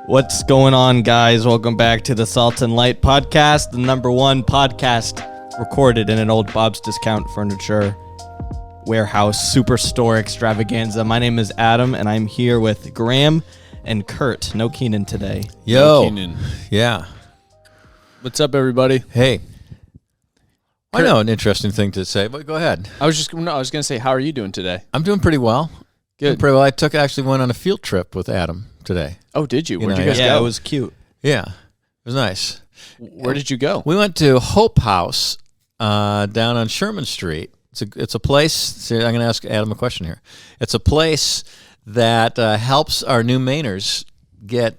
What's going on, guys? Welcome back to the Salt and Light podcast, the #1 podcast recorded in an old Bob's Discount Furniture Warehouse Superstore extravaganza. My name is Adam, and I'm here with Graham and Kurt. No Keenan today. Yo. No Keenan. Yeah. What's up, everybody? Hey. I know an interesting thing to say, but go ahead. I was going to say, how are you doing today? I'm doing pretty well. Good. Pretty well. I actually went on a field trip with Adam today. Oh, did you? Where'd know, you guys Yeah, go? it was cute. Yeah. It was nice. Where did you go? We went to Hope House down on Sherman Street. It's a place. See, I'm going to ask Adam a question here. It's a place that helps our new Mainers get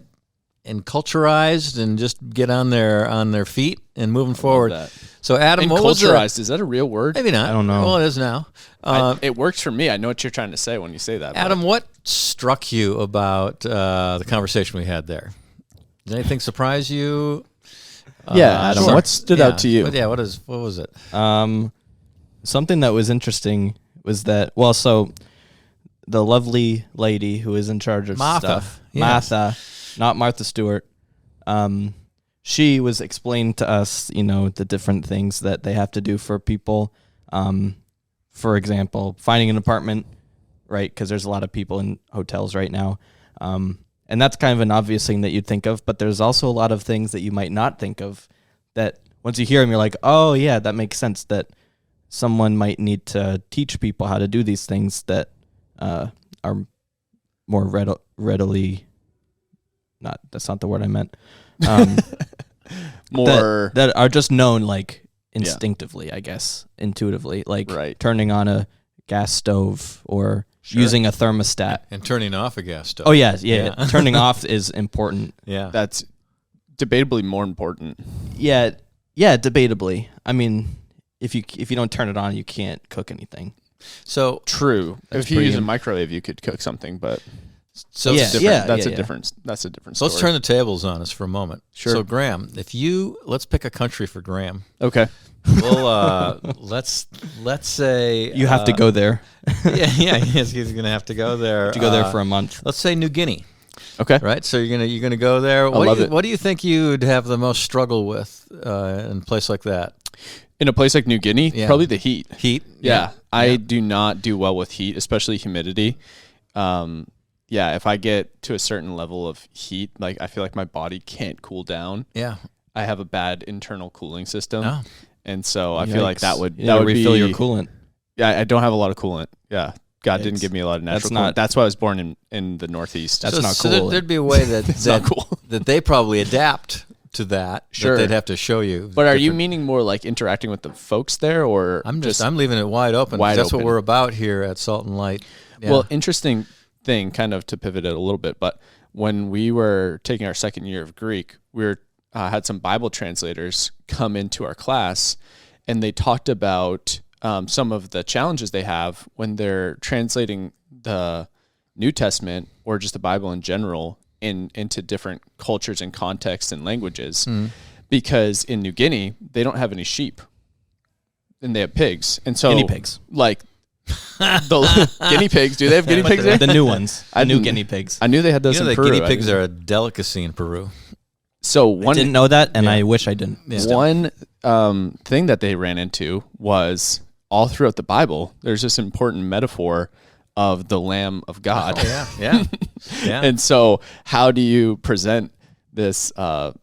enculturized and just get on their feet and moving forward. That. So Adam, what was Enculturized, is that a real word? Maybe not. I don't know. Well, it is now. It works for me. I know what you're trying to say when you say that. Adam, what struck you about the conversation we had there? Did anything surprise you? Adam, Sure. what stood out to you? What was it? Something that was interesting was that, so the lovely lady who is in charge of Martha. stuff, Yes. Martha, not Martha Stewart, she was explaining to us, the different things that they have to do for people. For example, finding an apartment, right? Because there's a lot of people in hotels right now. And that's kind of an obvious thing that you'd think of, but there's also a lot of things that you might not think of that once you hear them, you're like, oh yeah, that makes sense that someone might need to teach people how to do these things that are more readily, that's not the word I meant. More that are just known like instinctively, I guess, intuitively, like turning on a gas stove or using a thermostat And turning off a gas stove. Oh yeah. Turning off is important. Yeah. that's debatably more important. Yeah, debatably. I mean, if you don't turn it on, you can't cook anything. So True. That's If you pretty use a im- microwave, you could cook something, but so Yeah, that's a yeah. different. That's a different so story. let's turn the tables on us for a moment. Sure. So Graham, let's pick a country for Graham. Okay. Well, let's say You have to go there. he's going to have to go there. To go there for a month. Let's say New Guinea. Okay. Right, so you're gonna go there. What do you think you'd have the most struggle with in a place like that? In a place like New Guinea, Yeah. probably the heat. Heat. Yeah. I do not do well with heat, especially humidity. If I get to a certain level of heat, like I feel like my body can't cool down. Yeah. I have a bad internal cooling system. Oh. And so I feel like that would refill be, your coolant. Yeah, I don't have a lot of coolant. Yeah. God didn't It's- give me a lot of natural that's coolant. not- That's why I was born in the Northeast. That's not So cool. there'd be a way that It's not cool. that they probably adapt to that. Sure. That they'd have to show you. But are you different- meaning more like interacting with the folks there, or I'm leaving it wide open. Wide That's open. what we're about here at Salt and Light. Yeah. Well, interesting thing, kind of to pivot it a little bit, but when we were taking our second year of Greek, we had some Bible translators come into our class, and they talked about some of the challenges they have when they're translating the New Testament or just the Bible in general into different cultures and contexts and languages. Because in New Guinea, they don't have any sheep, and they have pigs. And so Guinea pigs. like the guinea pigs. Do they have guinea pigs there? The new ones. I The new didn't- guinea pigs. I knew they had those you know in that Peru. guinea I pigs didn't- are a delicacy in Peru. So I one didn't know that, and I wish I didn't. Yeah. one thing that they ran into was all throughout the Bible, there's this important metaphor of the Lamb of God. Yeah. And so how do you present this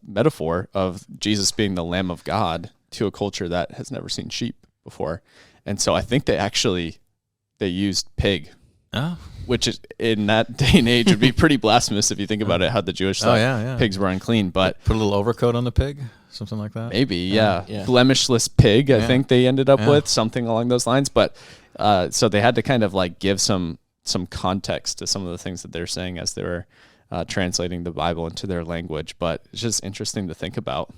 metaphor of Jesus being the Lamb of God to a culture that has never seen sheep before? And so I think they used pig, Oh. which is in that day and age would be pretty blasphemous if you think about it, how the Jewish thought yeah. pigs were unclean. But Put a little overcoat on the pig, something like that. maybe, yeah. Yeah. Blemishless pig, I Yeah. think they ended up Yeah. with, something along those lines. But so they had to kind of like give some context to some of the things that they're saying as they were translating the Bible into their language. But it's just interesting to think about,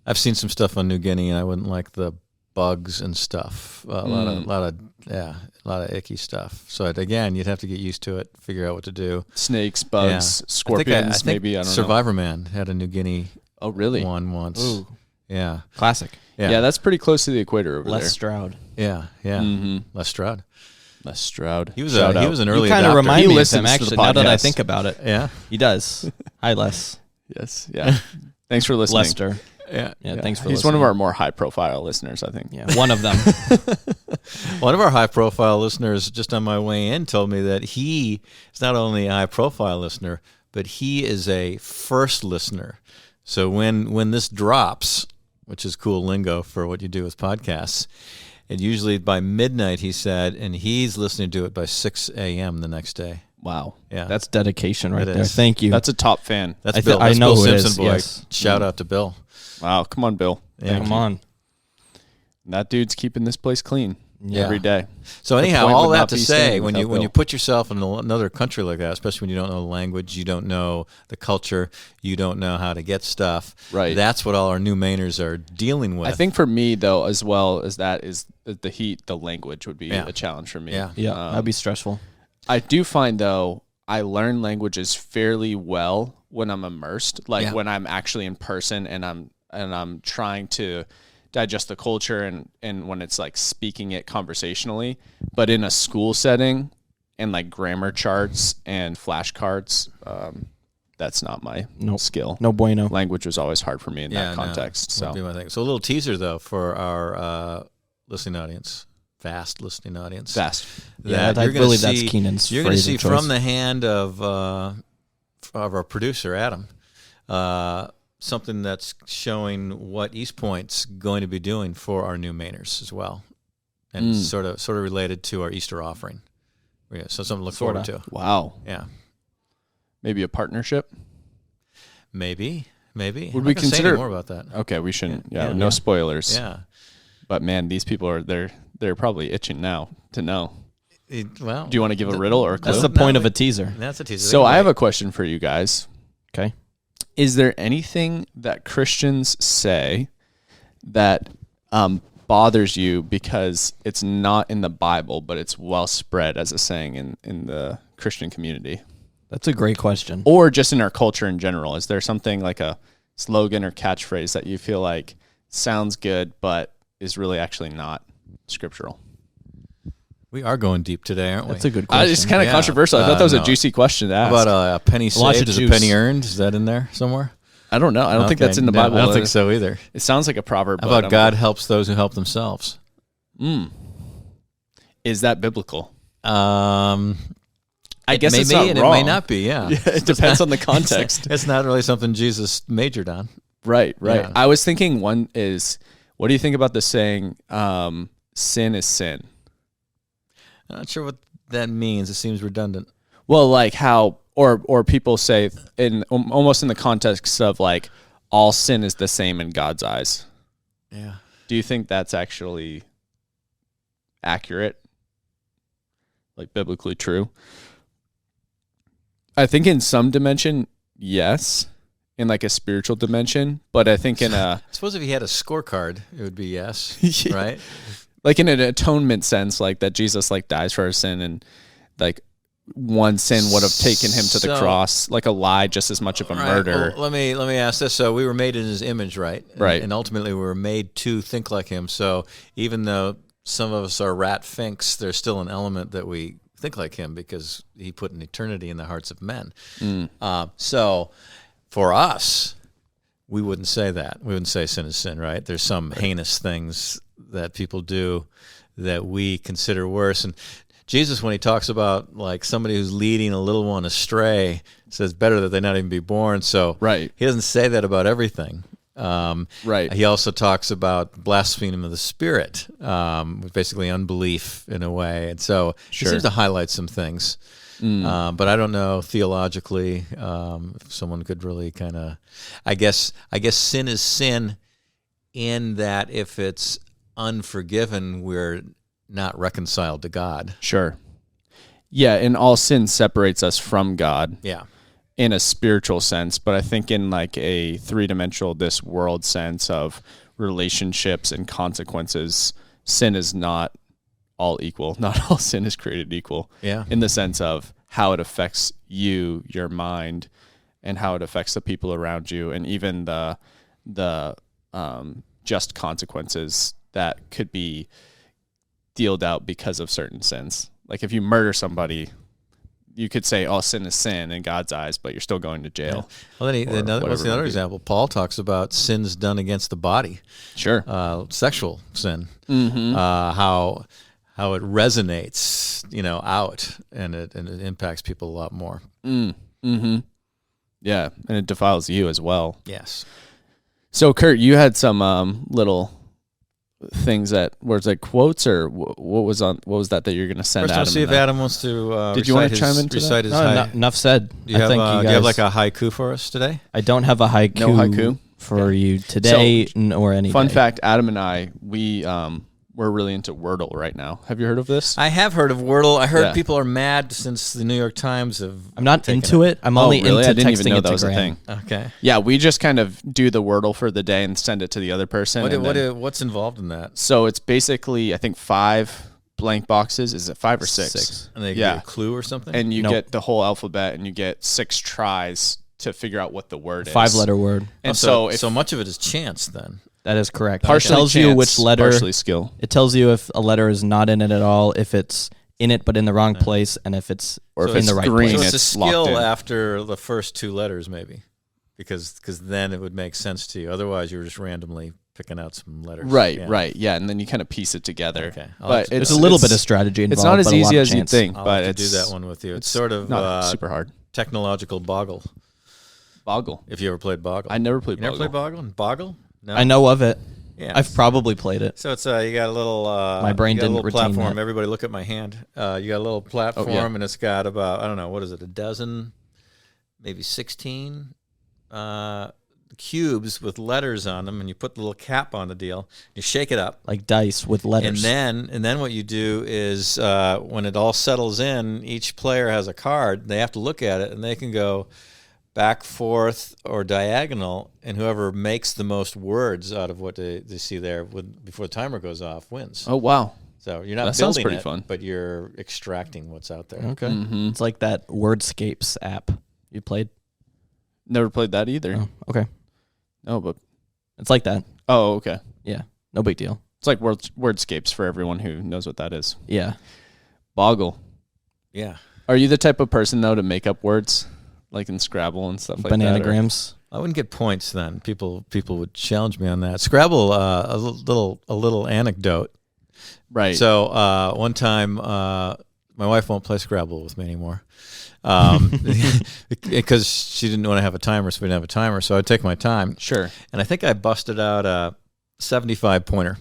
I've seen some stuff on New Guinea, and I wouldn't like the bugs and stuff. A lot of icky stuff. So again, you'd have to get used to it, figure out what to do. Snakes, bugs, Yeah. scorpions, I think maybe. I don't know. Survivor Man had a New Guinea Oh, really? one once. Ooh. Yeah. Classic. Yeah, that's pretty cles to the equator over Les there. Stroud. Yeah. Mhm. Les Stroud. Les Stroud. He was Shout he out. was an You early kind of adopter. remind He me of listens him, to the actually, now that I podcast. think about it. Yeah. He does. Hi, Les. Yes, yeah. Thanks for listening. Lester. Yeah. Yeah, thanks for He's listening. one of our more high-profile listeners, I think. Yeah, one of them. One of our high-profile listeners, just on my way in, told me that he is not only a high-profile listener, but he is a first listener. So when this drops, which is cool lingo for what you do with podcasts, and usually by midnight, he said, and he's listening to it by 6 a.m. the next day. Wow. Yeah, That's dedication right It there. is. Thank you. That's a top fan. that's I Bill. I That's know Bill who it Simpson, is, boy. yes. Shout out to Bill. Wow. Come on, Bill. Yeah. Come on. That dude's keeping this place clean Yeah. every day. So anyhow, point all would that not to be say, standing when you without Bill. put yourself in another country like that, especially when you don't know the language, you don't know the culture, you don't know how to get stuff. Right. That's what all our new Mainers are dealing with. I think for me, though, as well as that is the heat, the language would be Yeah. a challenge for me. Yeah. Yeah, that'd be stressful. I do find, though, I learn languages fairly well when I'm immersed, like Yeah. when I'm actually in person and I'm trying to digest the culture and when it's like speaking it conversationally. But in a school setting and like grammar charts and flashcards, that's not my Nope. skill. No bueno. Language was always hard for me in that context. Would be So my thing. So a little teaser though for our listening audience, vast listening audience. fast. Yeah, that I you're gonna believe that's see- Keenan's You're going to phrase see of choice. from the hand of our producer Adam, something that's showing what East Point's going to be doing for our new Mainers as well, and sort of related to our Easter offering. Yeah, so something to look forward to. Wow. Yeah, Maybe a partnership. maybe. Would I'm we not gonna say consider- any more about that? Okay, we shouldn't. Yeah, Yeah, no yeah. spoilers. Yeah. But man, these people are they're probably itching now to know. Well, Do you want to give a riddle or a clue? That's the point of a teaser. That's a teaser. So I have a question for you guys. Okay. Is there anything that Christians say that bothers you because it's not in the Bible, but it's well spread as a saying in the Christian community? That's a great question. Or just in our culture in general? Is there something like a slogan or catchphrase that you feel like sounds good, but is really actually not scriptural? We are going deep today, aren't we? That's a good question. It's kind of Yeah. controversial. I thought that was No. a juicy question to ask. How about a penny Lots saved of is a juice. penny earned? Is that in there somewhere? I don't know. I don't think that's in the No, Bible. I don't think so either. It sounds like a proverb. How but about God helps those who help themselves? Is that biblical? I guess may it's be not and wrong. it may not be. Yeah, It depends on the context. It's not really something Jesus majored on. Right. Yeah. I was thinking one is, what do you think about the saying, sin is sin? I'm not sure what that means. It seems redundant. Well, like how, or people say in almost in the context of like all sin is the same in God's eyes. Yeah. Do you think that's actually accurate? Like biblically true? I think in some dimension, yes, in like a spiritual dimension, but I think in a I suppose if he had a scorecard, it would be yes, Yeah. right? like in an atonement sense, like that Jesus like dies for our sin and like one sin would have taken him to the So- cross, like a lie just as much of a Right, murder. well, let me ask this. So we were made in his image, right? Right. And ultimately we were made to think like him. So even though some of us are rat finks, there's still an element that we think like him because he put an eternity in the hearts of men. So for us, we wouldn't say that. We wouldn't say sin is sin, right? There's some heinous things that people do that we consider worse. And Jesus, when he talks about like somebody who's leading a little one astray, says better that they not even be born. So Right. he doesn't say that about everything. Right. He also talks about blasphemy of the Spirit, basically unbelief in a way. And so he Sure. seems to highlight some things. But I don't know theologically if someone could really kind of. I guess sin is sin in that if it's unforgiven, we're not reconciled to God. Sure. Yeah, and all sin separates us from God Yeah. in a spiritual sense, but I think in like a three-dimensional this world sense of relationships and consequences, sin is not all equal. Not all sin is created equal. Yeah. In the sense of how it affects you, your mind, and how it affects the people around you, and even the just consequences that could be dealed out because of certain sins. Like if you murder somebody, you could say, "Oh, sin is sin in God's eyes," but you're still going to jail. Yeah. Well, then what's the other example? Paul talks about sins done against the body. Sure. Sexual sin. Mm-hmm. How it resonates, out, and it impacts people a lot more. Mm-hmm. Yeah, and it defiles you as well. Yes. So, Kurt, you had some little things that was like quotes, or what was that you're going to send First, Adam? let's see if Adam wants to. Did you want to chime into recite that? his Enough said. Do you have like a haiku for us today? I don't have a haiku, No haiku? for you today or any Fun day. fact: Adam and I, we're really into Wordle right now. Have you heard of this? I have heard of Wordle. I heard people are mad since the New York Times have. I'm not into it. I'm only really? into I didn't even texting know it that to was a Graham. thing. Okay. Yeah, we just kind of do the Wordle for the day and send it to the other person. What's involved in that? So it's basically, I think, 5 blank boxes. Is it 5 or 6? And they get a clue or something? And you get the whole alphabet, and you get 6 tries to figure out what the word is. 5-letter word. And so much of it is chance then. That is correct. Partially it tells chance, you which letter. partially skill. It tells you if a letter is not in it at all, if it's in it but in the wrong place, and if it's in the right green, place. So it's a it's skill locked in. after the first 2 letters, maybe, because then it would make sense to you. Otherwise, you're just randomly picking out some letters. Right. Yeah, and then you kind of piece it together. Okay. But There's a little bit of strategy involved. It's not as but a lot easy of as you chance. think, I'll but have to it's do that one with you. It's sort of not super hard. technological boggle. Boggle. If you ever played Boggle. I never played You never Boggle. played Boggle? Boggle? No. I know of it. Yeah. I've probably played it. So it's you got a little My brain you got a didn't little retain platform. that. Everybody look at my hand. You got a little platform and it's got about, I don't know, what is it, a dozen, maybe 16 cubes with letters on them, and you put the little cap on the deal. You shake it up. Like dice with letters. And then what you do is when it all settles in, each player has a card. They have to look at it, and they can go back, forth, or diagonal, and whoever makes the most words out of what they see there before the timer goes off wins. Oh, wow. So you're not That sounds building pretty it, fun. but you're extracting what's out there. Okay. Mm-hmm. It's like that Wordscapes app you played. Never played that either. Oh, okay. No, but... It's like that. Oh, okay. Yeah. No big deal. It's like Wordscapes for everyone who knows what that is. Yeah. Boggle. Yeah. Are you the type of person, though, to make up words? Like in Scrabble and stuff like that? Bananagrams. I wouldn't get points then. People would challenge me on that. Scrabble, a little anecdote. Right. So one time, my wife won't play Scrabble with me anymore because she didn't want to have a timer, so we didn't have a timer. So I'd take my time. Sure. And I think I busted out a 75 pointer.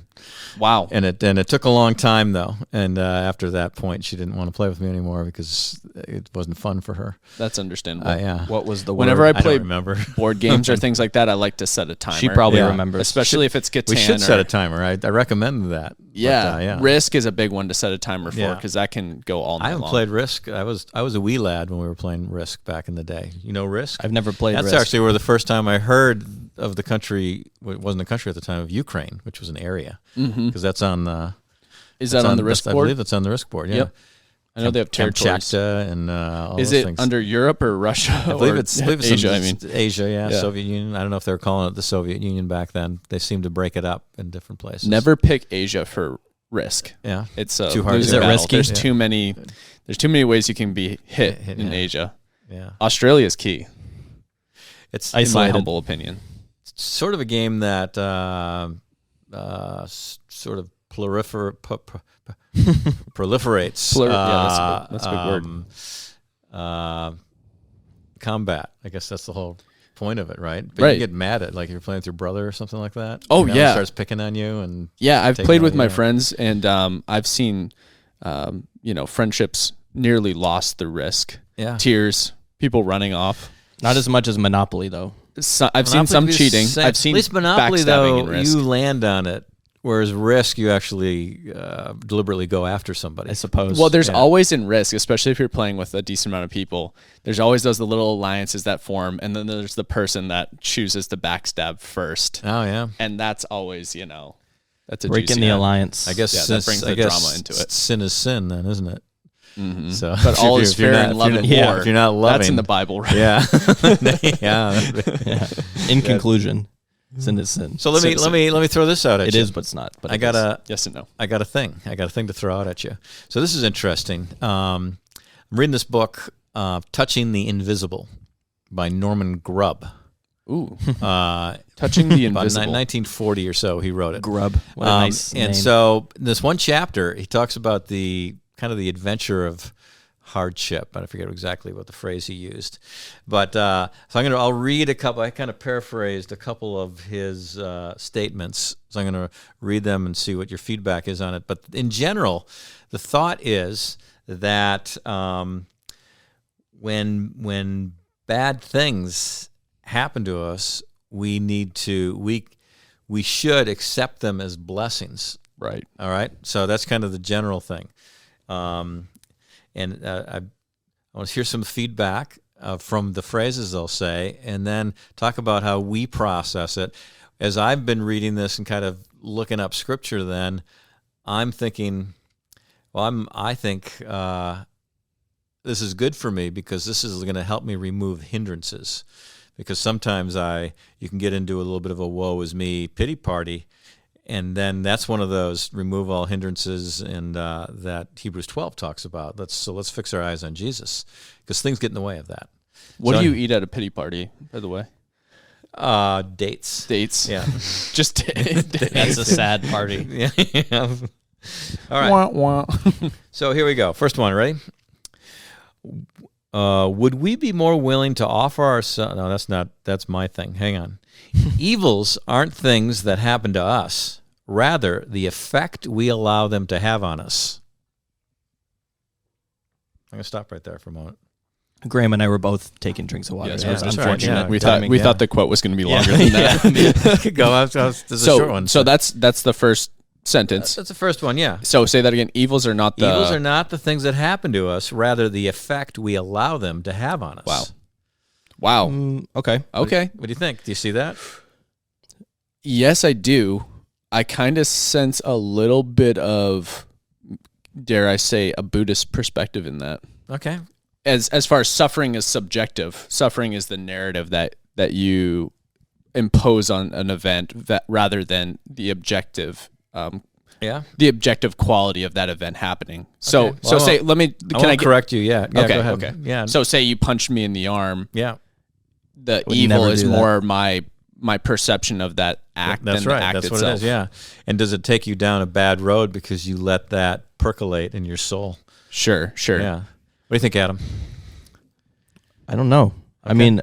Wow. And it took a long time though. And after that point, she didn't want to play with me anymore because it wasn't fun for her. That's understandable. Yeah. What was the Whenever word? I play don't remember. board games or things like that, I like to set a timer. She probably Yeah. remembers. Especially if it's Catan. We should set or- a timer. I recommend that. Yeah. But, Risk is a big one to set a timer for Yeah. because that can go all night I haven't long. played Risk. I was a wee lad when we were playing Risk back in the day. You know Risk? I've never played That's Risk. actually where the first time I heard of the country. Well, it wasn't a country at the time, of Ukraine, which was an area, because that's on the. Is that on the Risk I board? believe that's on the Risk board. Yeah. Yep. I know they have territories. Kamchatka and all Is those it things. under Europe or Russia? I believe or it's Asia. I mean, Asia. Yeah, Yeah. Soviet Union. I don't know if they were calling it the Soviet Union back then. They seemed to break it up in different places. never pick Asia for Risk. Yeah. It's Too hard to losing do. Is it battle. risky? There's Yeah. too many. There's too many ways you can be hit Hit, in yeah. Asia. Yeah. Australia is key, It's in my Isolated. humble opinion. sort of a game that sort of proliferates. Yeah, that's a big word. Combat. I guess that's the whole point of it, right? But Right. you get mad at, like, you're playing with your brother or something like that. Oh, He yeah. starts picking on you, and Yeah, I've Taking played on with my you. friends, and I've seen, friendships nearly lost through Risk. yeah. Tears, people running off. Not as much as Monopoly, though. I've seen some Monopoly cheating. is the same. I've seen at least Monopoly, backstabbing though, in Risk. you land on it, whereas Risk, you actually deliberately go after somebody. I suppose. Well, there's Yeah. always in Risk, especially if you're playing with a decent amount of people, there's always those little alliances that form, and then there's the person that chooses to backstab first. Oh yeah. And that's always, that's a breaking juicy the end. alliance. I guess that brings the drama into it. Sin is sin, then, isn't it? Mhm. So, But all if is you're fair not- in love and yeah, war. if you're not loving, That's in the Bible, right? yeah, yeah. Yeah. In conclusion, Sin is sin. So let me throw this out at It you. is, but it's not. But I it got is. a Yes and no. I got a thing to throw out at you. So this is interesting. I'm reading this book, Touching the Invisible, by Norman Grubb. Ooh. Touching the About invisible. 1940 or so, he wrote it. Grub. What a nice name. And so this one chapter, he talks about the kind of the adventure of hardship. I forget exactly what the phrase he used, but so I'll read a couple. I kind of paraphrased a couple of his statements, so I'm going to read them and see what your feedback is on it. But in general, the thought is that when bad things happen to us, we should accept them as blessings. Right. All right. So that's kind of the general thing. And I want to hear some feedback from the phrases they'll say, and then talk about how we process it. As I've been reading this and kind of looking up scripture, then I'm thinking, well, I think this is good for me because this is going to help me remove hindrances. Because sometimes you can get into a little bit of a woe is me pity party, and then that's one of those remove all hindrances, and that Hebrews 12 talks about. Let's fix our eyes on Jesus, because things get in the way of that. What do you eat at a pity party, by the way? Dates. Dates. Yeah. Just That's a sad party. Yeah. All right. Wah, wah. So here we go. First one. Ready? Would we be more willing to offer ourselves? No, that's my thing. Hang on. Evils aren't things that happen to us. Rather, the effect we allow them to have on us. I'm going to stop right there for a moment. Graham and I were both taking drinks of water. Yes, It was that's right, unfortunate. yeah. we timing, thought the quote was going to be longer than that. Yeah. Could go. This is a short one. So that's the first sentence. That's the first one, yeah. So say that again. Evils are not the Evils are not the things that happen to us. Rather, the effect we allow them to have on us. Wow. Okay. Okay. What do you think? Do you see that? Yes, I do. I kind of sense a little bit of, dare I say, a Buddhist perspective in that. Okay. As far as suffering is subjective, suffering is the narrative that you impose on an event that rather than the objective. Yeah. The objective quality of that event happening. So Okay. Well, say let me Can I correct you? Yeah. Yeah. Okay, Go ahead. okay. Yeah. So say you punched me in the arm. Yeah. The Would evil never is do that. more my perception of that act That's than right. the act That's itself. what it is. Yeah. And does it take you down a bad road because you let that percolate in your soul? Sure. Yeah. What do you think, Adam? I don't know. I mean,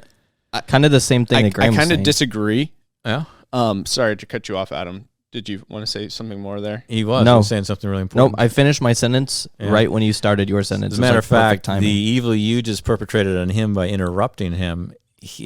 kind of the same thing that Graham I was kind of saying. disagree. Yeah. Sorry to cut you off, Adam. Did you want to say something more there? He was. No. He was saying something really important. Nope, I finished my sentence Yeah. right when you started your sentence. As It a was matter like of perfect fact, timing. the evil you just perpetrated on him by interrupting him.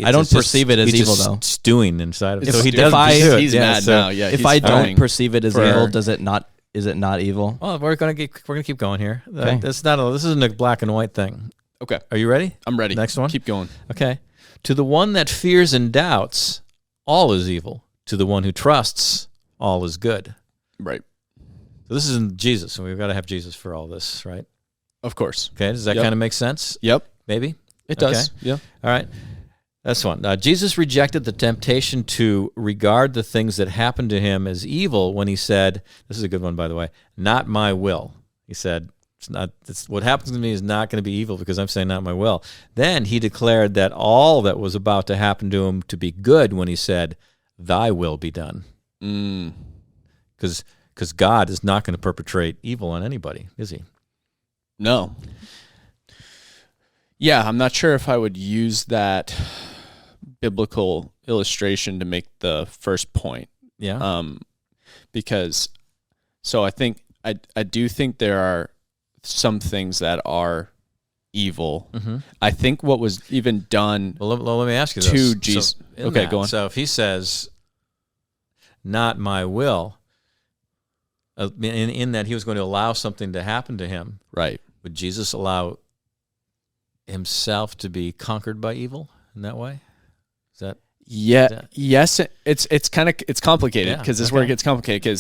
I don't perceive it as he's evil, just though. stewing inside of him. It's So he stewing. does. If He's mad now. Yeah. if he's I don't stewing. perceive it as for- evil, does it not? Is it not evil? Well, we're gonna keep going here. Okay. This isn't a black and white thing. Okay, Are you ready? I'm ready. Next one. Keep going. Okay. To the one that fears and doubts, all is evil. To the one who trusts, all is good. Right. So this is in Jesus, and we've got to have Jesus for all this, right? Of course. Okay. Does that Yep. kind of make sense? Yep. Maybe. It does. Okay. Yeah. All right. That's one. Jesus rejected the temptation to regard the things that happened to him as evil when he said, this is a good one, by the way, not my will. He said, what happens to me is not going to be evil because I'm saying not my will. Then he declared that all that was about to happen to him to be good when he said, thy will be done. Because God is not going to perpetrate evil on anybody, is he? No. Yeah, I'm not sure if I would use that biblical illustration to make the first point. Yeah. Because so I think I do think there are some things that are evil. Mm-hmm. I think what was even done Well, let me ask you to this. Jesus. In Okay, that, go on. So if he says, not my will, in that he was going to allow something to happen to him, right. would Jesus allow himself to be conquered by evil in that way? Is that Yeah. that- Yes. It's kind of it's complicated Yeah, because this is where it okay. gets complicated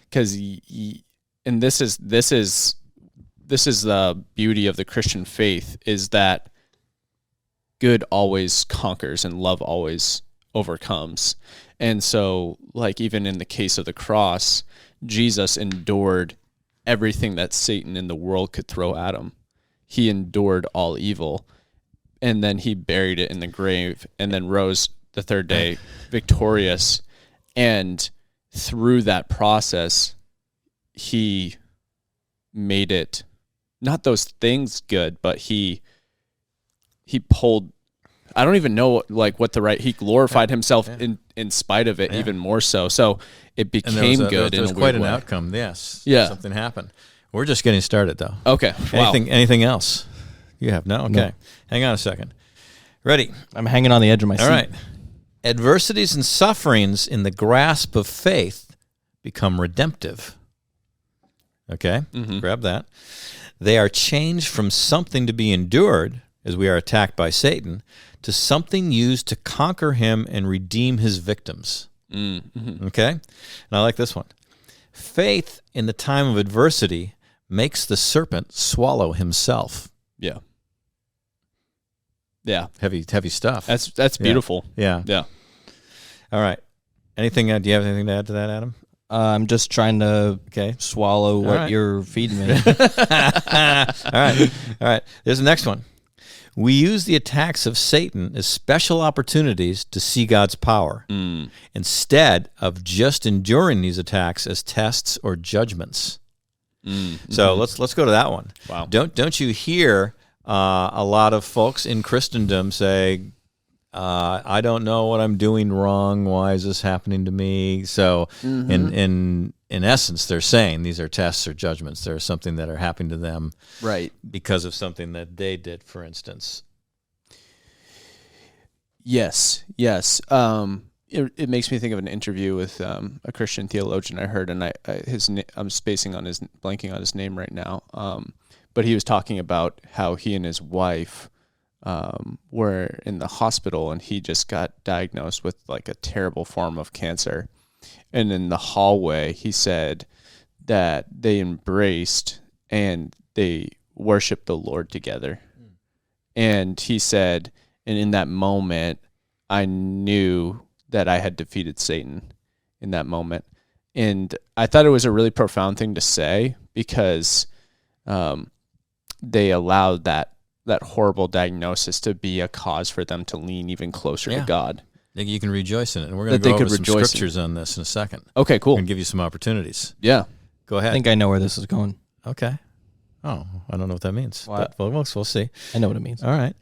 because and this is the beauty of the Christian faith is that good always conquers and love always overcomes. And so, like, even in the case of the cross, Jesus endured everything that Satan in the world could throw at him. He endured all evil, and then he buried it in the grave, and then rose the third day victorious. And through that process, he made it, not those things good, but he pulled, I don't even know like what he glorified himself in spite of it, even more so. So it became good. There was quite an outcome. Yes. Yeah. Something happened. We're just getting started though. Okay. Wow. Anything else? You have no? Okay. No. Hang on a second. Ready? I'm hanging on the edge of my seat. All right. Adversities and sufferings in the grasp of faith become redemptive. Okay? Grab that. They are changed from something to be endured, as we are attacked by Satan, to something used to conquer him and redeem his victims. Okay? And I like this one. Faith in the time of adversity makes the serpent swallow himself. Yeah. Yeah. Heavy stuff. That's beautiful. Yeah. Yeah. All right. Anything? Do you have anything to add to that, Adam? I'm just trying to swallow what right. you're feeding me. All right. There's the next one. We use the attacks of Satan as special opportunities to see God's power, instead of just enduring these attacks as tests or judgments. So let's go to that one. Wow. Don't you hear a lot of folks in Christendom say, I don't know what I'm doing wrong. Why is this happening to me? So in essence, they're saying these are tests or judgments. There's something that are happening to them Right. because of something that they did, for instance. Yes. It makes me think of an interview with a Christian theologian I heard, and I'm blanking on his name right now. But he was talking about how he and his wife were in the hospital, and he just got diagnosed with like a terrible form of cancer. And in the hallway, he said that they embraced and they worshiped the Lord together. And he said, and in that moment, I knew that I had defeated Satan in that moment. And I thought it was a really profound thing to say, because they allowed that horrible diagnosis to be a cause for them to lean even closer to God. You can rejoice in it. And we're going to go over some scriptures on this in a second. Okay, cool. And give you some opportunities. Yeah. Go ahead. I think I know where this is going. Okay. Oh, I don't know what that means. What? But we'll see. I know what it means. All right.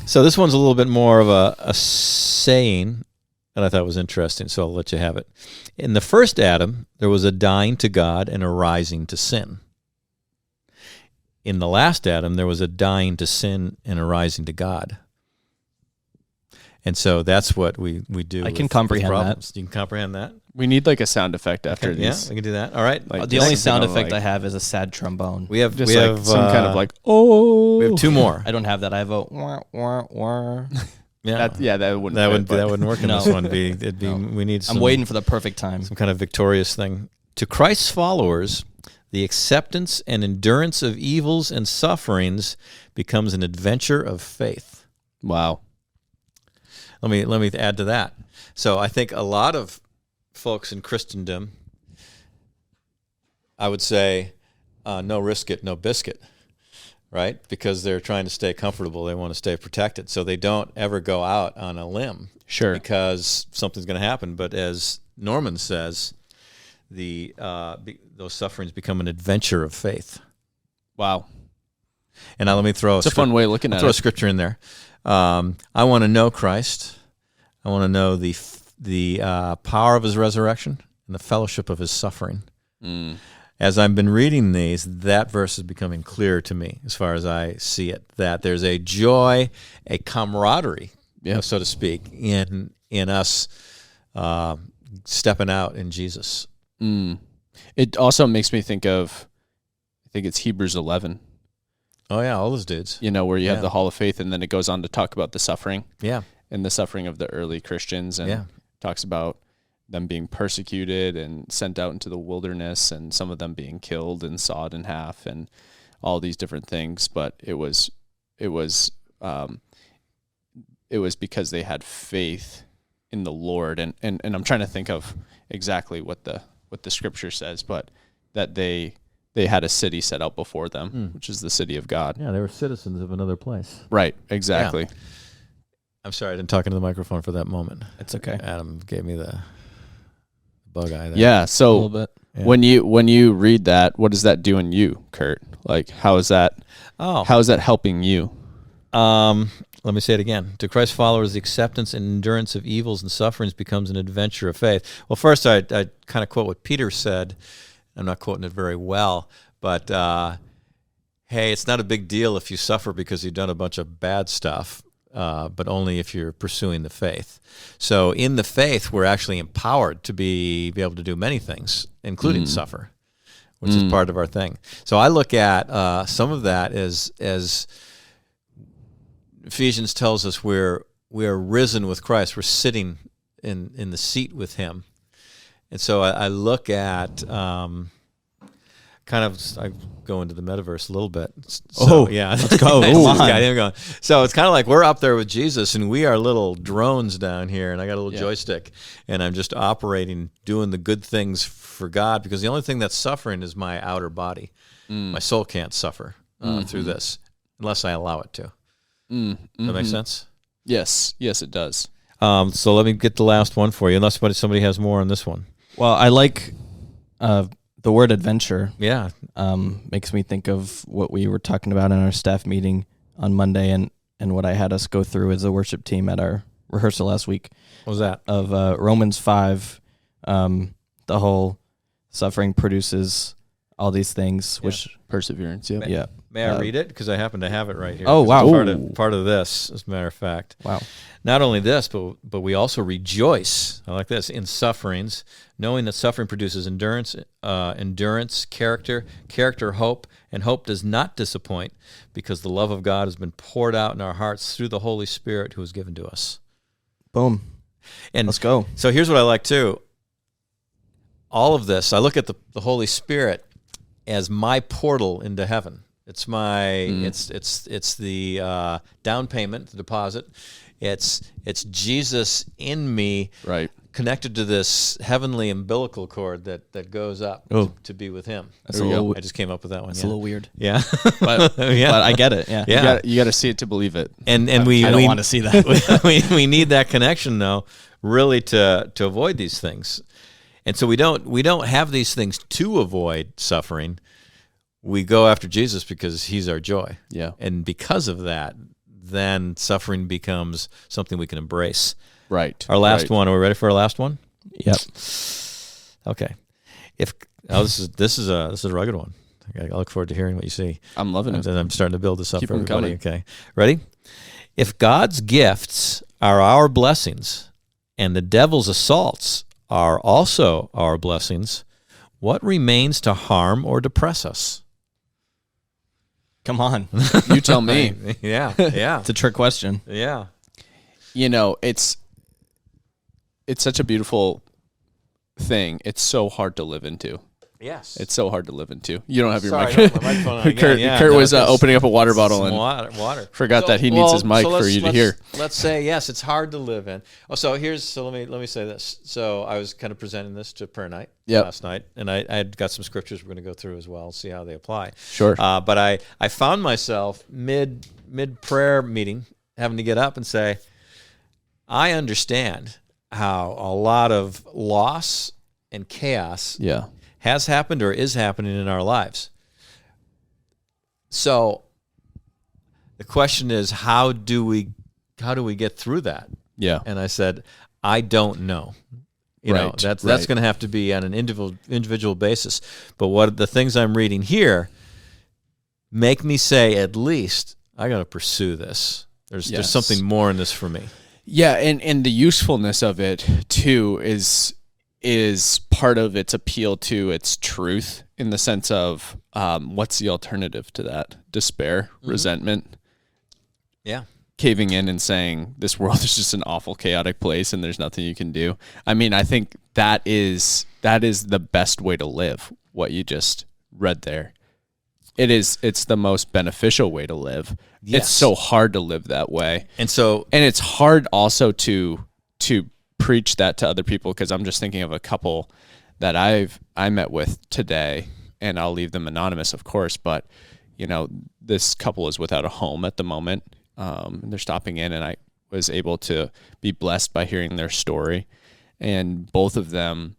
So this one's a little bit more of a saying that I thought was interesting, so I'll let you have it. In the first Adam, there was a dying to God and a rising to sin. In the last Adam, there was a dying to sin and a rising to God. And so that's what we do. I can comprehend that. You can comprehend that? We need like a sound effect after these. Yeah, we can do that. All right. Like The only sound effect I have is a sad trombone. We have some kind of like, oh. We have two more. I don't have that. I have a wah, wah, wah. That wouldn't that wouldn't work in No. this one. We need some, I'm waiting for the perfect time. some kind of victorious thing. To Christ's followers, the acceptance and endurance of evils and sufferings becomes an adventure of faith. Wow. Let me add to that. So I think a lot of folks in Christendom, I would say, no risk it, no biscuit, right? Because they're trying to stay comfortable. They want to stay protected. So they don't ever go out on a limb. Sure. Because something's going to happen. But as Norman says, those sufferings become an adventure of faith. Wow. And now let me throw It's a fun way of looking at throw a it. scripture in there. I want to know Christ. I want to know the power of his resurrection and the fellowship of his suffering. As I've been reading these, that verse is becoming clear to me as far as I see it, that there's a joy, a camaraderie, so to speak, in us stepping out in Jesus. It also makes me think of, I think it's Hebrews 11. Oh, yeah, all those dudes. Where you have the Hall of Faith, and then it goes on to talk about the suffering. Yeah. And the suffering of the early Christians, and talks about them being persecuted and sent out into the wilderness, and some of them being killed and sawed in half, and all these different things. But it was because they had faith in the Lord, and I'm trying to think of exactly what the scripture says, but that they had a city set out before them, which is the city of God. Yeah, they were citizens of another place. Right, exactly. Yeah. I'm sorry, I didn't talk into the microphone for that moment. It's okay. Adam gave me the bug eye there. Yeah, A so little bit. Yeah. when you read that, what does that do in you, Kurt? Like, how is that helping you? Let me say it again. To Christ's followers, the acceptance and endurance of evils and sufferings becomes an adventure of faith. Well, first, I kind of quote what Peter said. I'm not quoting it very well, but hey, it's not a big deal if you suffer because you've done a bunch of bad stuff, but only if you're pursuing the faith. So in the faith, we're actually empowered to be able to do many things, including suffer, which is part of our thing. So I look at some of that as Ephesians tells us we are risen with Christ. We're sitting in the seat with him. And so I look at I go into the metaverse a little bit. So, yeah, let's go. So it's kind of like we're up there with Jesus, and we are little drones down here, and I got a little joystick, and I'm just operating, doing the good things for God, because the only thing that's suffering is my outer body. My soul can't suffer through this unless I allow it to. Does that make sense? Yes, it does. So let me get the last one for you, unless somebody has more on this one. Well, I like the word adventure. Yeah. Makes me think of what we were talking about in our staff meeting on Monday, and what I had us go through as a worship team at our rehearsal last week. What was that? Of Romans 5, the whole suffering produces all these things, which perseverance. yeah. May I read it? Because I happen to have it right here. Oh, wow. Part of this, as a matter of fact. Wow. Not only this, but we also rejoice, I like this, in sufferings, knowing that suffering produces endurance, character, hope, and hope does not disappoint, because the love of God has been poured out in our hearts through the Holy Spirit who was given to us. Boom. And let's go. So here's what I like too. All of this, I look at the Holy Spirit as my portal into heaven. It's my it's the down payment, the deposit. It's Jesus in me, right, connected to this heavenly umbilical cord that goes up to be with him. I just came up with that one. That's a little weird. Yeah, but I get it. Yeah, you got to see it to believe it. And I don't want to see that. we need that connection though, really to avoid these things. And so we don't have these things to avoid suffering. We go after Jesus because he's our joy. Yeah. And because of that, then suffering becomes something we can embrace. Right. Our last one. Are we ready for our last one? Yep. Okay. This is a rugged one. I look forward to hearing what you see. I'm loving it. I'm starting to build this up Keep for them everybody. coming. Okay. Ready? If God's gifts are our blessings and the devil's assaults are also our blessings, what remains to harm or depress us? Come on. You tell me. Yeah. It's a trick question. Yeah. It's such a beautiful thing. It's so hard to live into. Yes. It's so hard to live into. You don't have your Sorry, mic. my microphone on again. Kurt was opening up a water bottle and water. forgot that he needs his mic for you to hear. Let's say yes, it's hard to live in. So let me say this. So I was kind of presenting this to prayer night last night, and I had got some scriptures we're going to go through as well, see how they apply. Sure. But I found myself mid prayer meeting having to get up and say, I understand how a lot of loss and chaos has happened or is happening in our lives. So the question is, how do we get through that? Yeah. And I said, I don't know. You know, that's going to have to be on an individual basis. But what the things I'm reading here make me say, at least I got to pursue this. There's something more in this for me. Yeah, and the usefulness of it too is part of its appeal to its truth, in the sense of what's the alternative to that? Despair, resentment. Yeah. Caving in and saying this world is just an awful, chaotic place and there's nothing you can do. I mean, I think that is the best way to live, what you just read there. It's the most beneficial way to live. Yes. It's so hard to live that way. And it's hard also to preach that to other people, because I'm just thinking of a couple that I met with today, and I'll leave them anonymous, of course, but this couple is without a home at the moment. They're stopping in, and I was able to be blessed by hearing their story. And both of them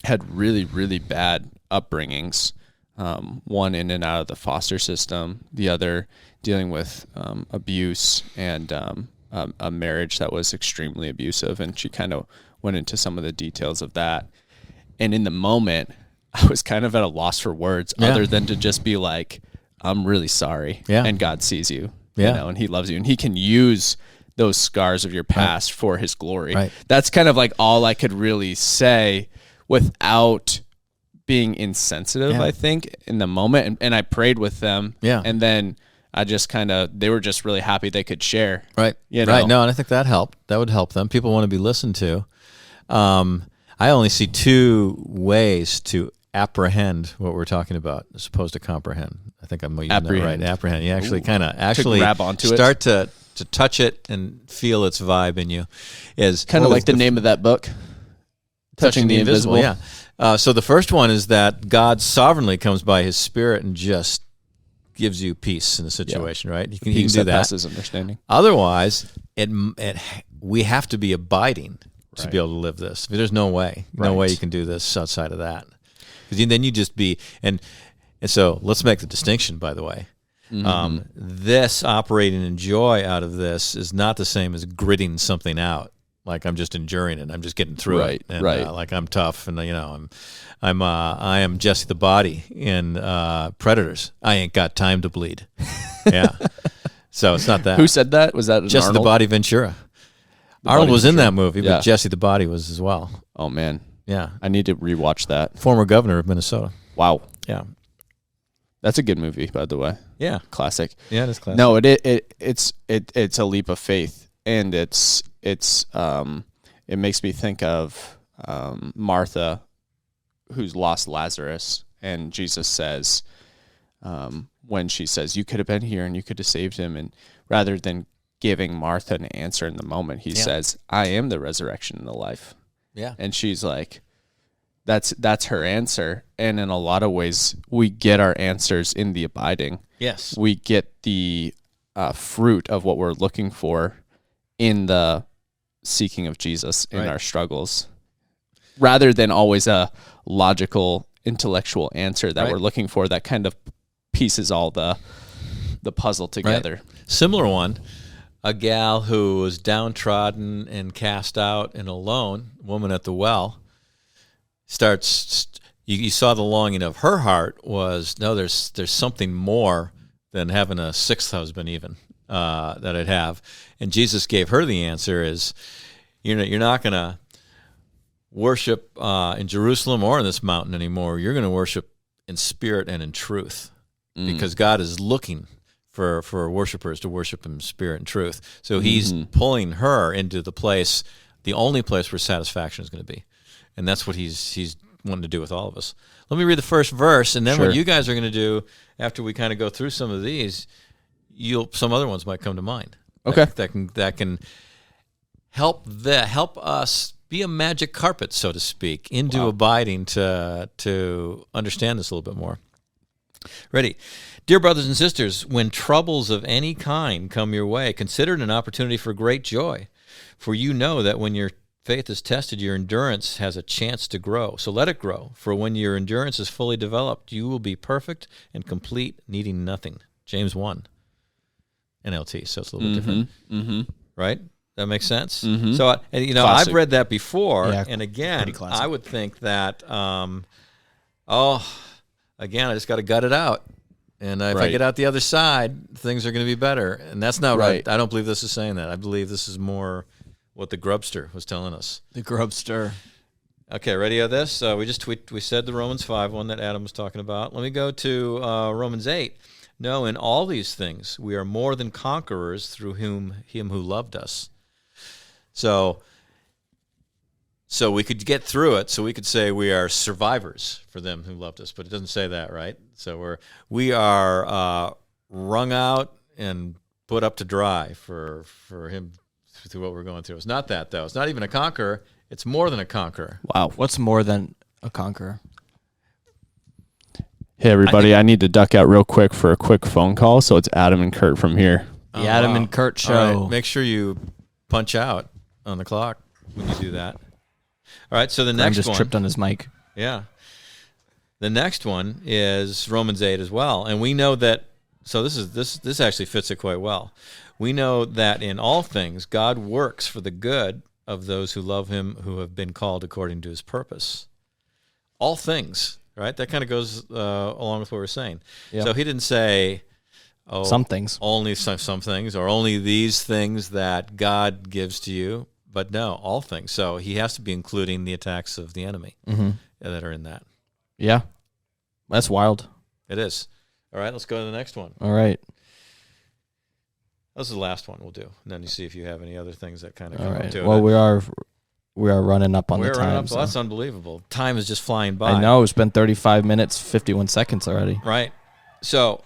had really, really bad upbringings. One in and out of the foster system, the other dealing with abuse and a marriage that was extremely abusive. And she kind of went into some of the details of that. And in the moment, I was kind of at a loss for words, other than to just be like, I'm really sorry. Yeah. And God sees you, Yeah. and he loves you, and he can use those scars of your past for his glory. Right. That's kind of like all I could really say without being insensitive, I think, in the moment. And I prayed with them. Yeah. And then I just they were just really happy they could share. Right. Right. No, and I think that helped. That would help them. People want to be listened to. I only see two ways to apprehend what we're talking about as opposed to comprehend. I think I'm using that right. Apprehend. You actually grab onto start to touch it and feel its vibe in you. Is kind of like the name of that book, Touching the Invisible. Yeah. So the first one is that God sovereignly comes by his Spirit and just gives you peace in the situation, right? You can do that. Passes understanding. Otherwise, we have to be abiding to be able to live this. There's no way. No way you can do this outside of that. Because then you just be, and so let's make the distinction, by the way. Mm-hmm. This operating in joy out of this is not the same as gritting something out. Like I'm just enduring it. I'm just getting through it. And, like I'm tough, and I am Jesse the Body in Predators. I ain't got time to bleed. Yeah. So it's not that. Who said that? Was that Jesse Arnold? the Body Ventura? Arnold was in that movie, but Jesse the Body was as well. Oh man. Yeah. I need to rewatch that. Former governor of Minnesota. Wow. Yeah. That's a good movie, by the way. Yeah. Classic. Yeah, it is classic. No, it's a leap of faith, and it makes me think of Martha, who's lost Lazarus, and Jesus says, when she says, "You could have been here and you could have saved him," and rather than giving Martha an answer in the moment, he says, "I am the resurrection and the life." Yeah. And she's like, that's her answer. And in a lot of ways, we get our answers in the abiding. Yes. We get the fruit of what we're looking for in the seeking of Jesus in our struggles, rather than always a logical, intellectual answer that we're looking for that kind of pieces all the puzzle together. Right. Similar one. A gal who was downtrodden and cast out and alone, woman at the well, you saw the longing of her heart was, no, there's something more than having a sixth husband even that I'd have. And Jesus gave her the answer is, you're not going to worship in Jerusalem or in this mountain anymore. You're going to worship in spirit and in truth because God is looking for worshipers to worship him in spirit and truth. So he's pulling her into the only place where satisfaction is going to be. And that's what he's wanting to do with all of us. Let me read the first verse, and then what you guys are going to do after we kind of go through some of these, some other ones might come to mind. Okay. That can help us be a magic carpet, so to speak, into abiding to understand this a little bit more. Ready? Dear brothers and sisters, when troubles of any kind come your way, consider it an opportunity for great joy. For you know that when your faith is tested, your endurance has a chance to grow. So let it grow. For when your endurance is fully developed, you will be perfect and complete, needing nothing. James 1. NLT, so it's a little bit different. Mm-hmm. Right? That makes sense? Mm-hmm. So, I've read that before, and again, I would think that, again, I just got to gut it out. And if I get out the other side, things are going to be better. And that's not right. I don't believe this is saying that. I believe this is more what the Grubster was telling us. The Grubster. Okay, ready on this? We said the Romans 5 one that Adam was talking about. Let me go to Romans 8. No, in all these things, we are more than conquerors through him who loved us. So we could get through it. So we could say we are survivors for them who loved us, but it doesn't say that, right? So we are wrung out and put up to dry for him through what we're going through. It's not that, though. It's not even a conqueror. It's more than a conqueror. Wow. What's more than a conqueror? Hey, everybody, I need to duck out real quick for a quick phone call, so it's Adam and Kurt from here. The Adam and Kurt show. All right, make sure you punch out on the clock when you do that. All right, so the next just one. tripped on his mic. Yeah. The next one is Romans 8 as well. And we know that, so this actually fits it quite well. We know that in all things, God works for the good of those who love him, who have been called according to his purpose. All things, right? That kind of goes along with what we're saying. Yep. So he didn't say, some things. Only some things, or only these things that God gives to you. But no, all things. So he has to be including the attacks of the enemy that are in that. Yeah. That's wild. It is. All right, let's go to the next one. All right. This is the last one we'll do. And then you see if you have any other things that kind of come All up right. to it. Well, we are running up on the time. Well, that's unbelievable. Time is just flying by. I know. It's been 35 minutes, 51 seconds already. Right. So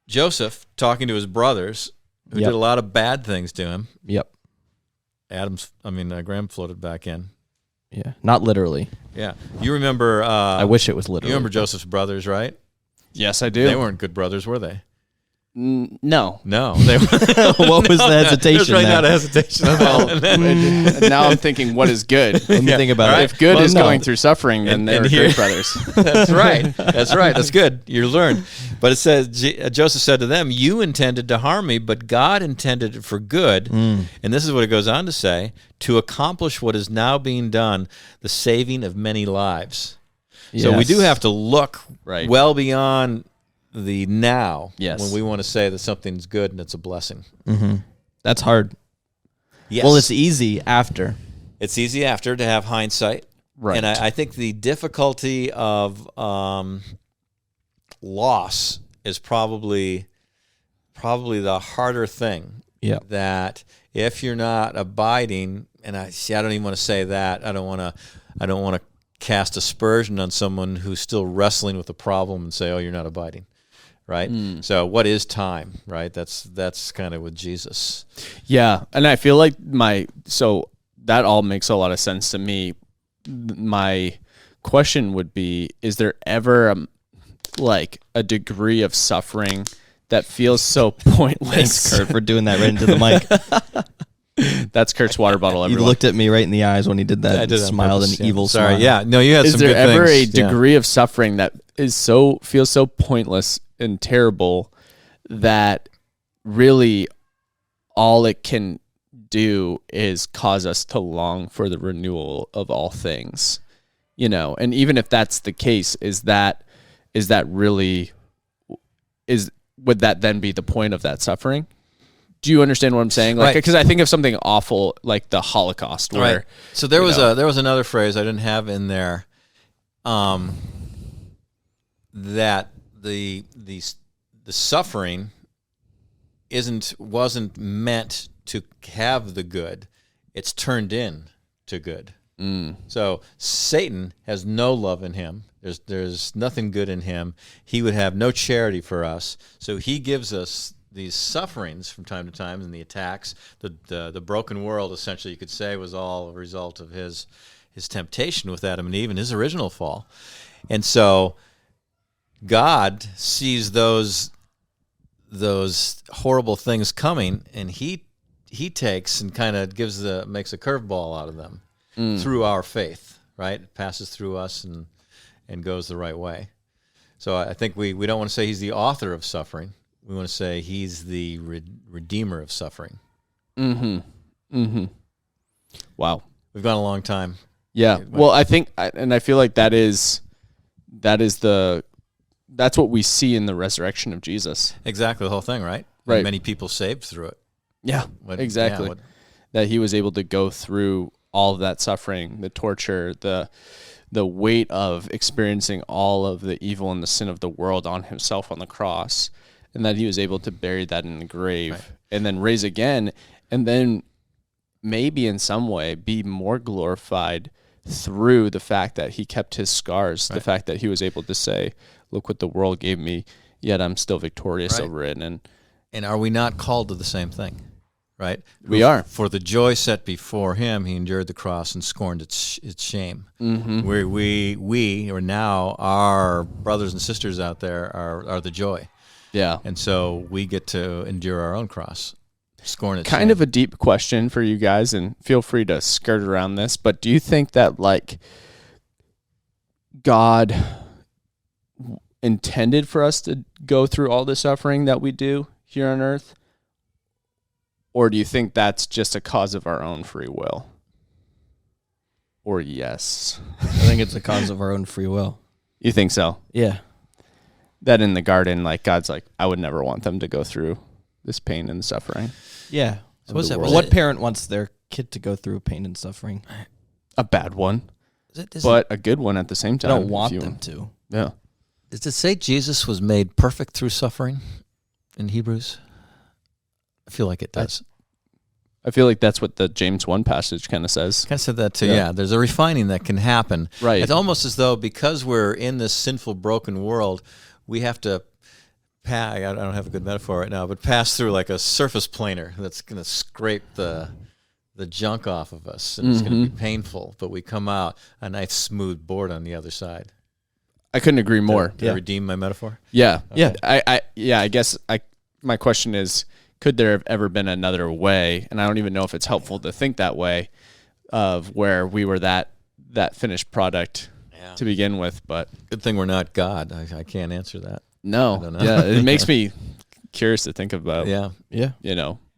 Joseph talking to his brothers who Yep. did a lot of bad things to him. Yep. Graham floated back in. Yeah. Not literally. Yeah. You remember... I wish it was literally. You remember Joseph's brothers, right? Yes, I do. They weren't good brothers, were they? No. No. They What was the hesitation There's really there? not a hesitation. And now I'm thinking, what is good? Let me think about it. If good Well, is no. going through suffering, then they're great brothers. That's right. That's right. That's good. You learned. But it says, Joseph said to them, you intended to harm me, but God intended it for good. And this is what it goes on to say, to accomplish what is now being done, the saving of many lives. So we Yes. do have to look Right. well beyond the now Yes. when we want to say that something's good and it's a blessing. That's hard. Yes. Well, it's easy after. It's easy after to have hindsight. Right. And I think the difficulty of loss is probably the harder thing. Yeah. That if you're not abiding, and I don't even want to say that. I don't want to cast aspersion on someone who's still wrestling with the problem and say, "Oh, you're not abiding." Right? So what is time, right? That's kind of with Jesus. Yeah, and I feel like so that all makes a lot of sense to me. My question would be, is there ever a degree of suffering that feels so pointless? Thanks, Kurt, for doing that right into the mic. That's Kurt's water bottle, He everyone. looked at me right in the eyes when he did that. I did it on Smiled purpose, an evil Sorry, smile. yeah. No, you had Is some there good ever things. a degree of suffering that feels so pointless and terrible that really all it can do is cause us to long for the renewal of all things, and even if that's the case, would that then be the point of that suffering? Do you understand what I'm saying? Right. Because I think of something awful like the Holocaust, where Right. So there was another phrase I didn't have in there, that the suffering wasn't meant to have the good; it's turned in to good. So Satan has no love in him. There's nothing good in him. He would have no charity for us. So he gives us these sufferings from time to time, and the attacks. The broken world, essentially, you could say, was all a result of his temptation with Adam and Eve and his original fall. And so God sees those horrible things coming, and he takes and kind of makes a curveball out of them through our faith, right? It passes through us and goes the right way. So I think we don't want to say he's the author of suffering. We want to say he's the redeemer of suffering. wow. We've gone a long time. Yeah. Well, I think, and I feel like that's what we see in the resurrection of Jesus. Exactly, the whole thing, right? Right. And many people saved through it. Yeah, exactly. That he was able to go through all of that suffering, the torture, the weight of experiencing all of the evil and the sin of the world on himself on the cross, and that he was able to bury that in the grave and then raise again, and then maybe in some way be more glorified through the fact that he kept his scars, the fact that he was able to say, look what the world gave me, yet I'm still victorious over it. And are we not called to the same thing? right? We are. For the joy set before him, he endured the cross and scorned its shame. We or now our brothers and sisters out there are the joy. Yeah. And so we get to endure our own cross, scorn its Kind shame. of a deep question for you guys, and feel free to skirt around this, but do you think that like God intended for us to go through all the suffering that we do here on earth? Or do you think that's just a cause of our own free will? Or yes? I think it's a cause of our own free will. You think so? Yeah. That in the garden, like God's like, I would never want them to go through this pain and suffering. Yeah. So what's that? What parent wants their kid to go through pain and suffering? A bad one, Does but a good one at the same I time. don't if want you- them to. Yeah. it say Jesus was made perfect through suffering in Hebrews? I feel like it does. I feel like that's what the James 1 passage kind of says. Kind of said that too. Yeah. Yeah, there's a refining that can happen. Right. It's almost as though because we're in this sinful, broken world, we have to I don't have a good metaphor right now, but pass through like a surface planer that's going to scrape the junk off of us, and it's going to be painful. But we come out a nice, smooth board on the other side. I couldn't agree more. Did I redeem my metaphor? Yeah. Yeah. I guess my question is, could there have ever been another way? And I don't even know if it's helpful to think that way, of where we were that finished product to begin with. But Good thing we're not God. I can't answer that. no, I don't know. yeah, it makes me curious to think about. Yeah. Yeah.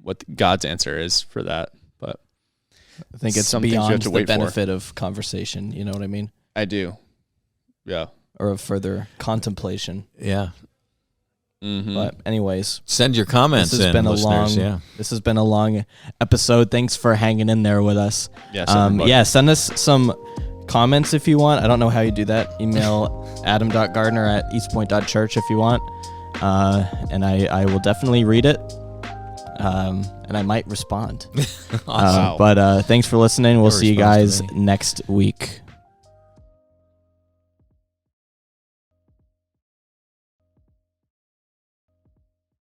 What God's answer is for that. But I think it's Some things you have beyond to the wait for. benefit of conversation. You know what I mean? I do. Yeah. Or of further contemplation. Yeah. Mm-hmm. But anyways, Send your comments this has in, been listeners. this has been a long episode. Thanks for hanging in there with us. Yes, everybody. Send us some comments if you want. I don't know how you do that. Email adam.gardner@eastpoint.church if you want. And I will definitely read it. And I might respond. Awesome. Wow. But thanks for listening. We'll Your see you response guys to me. next week.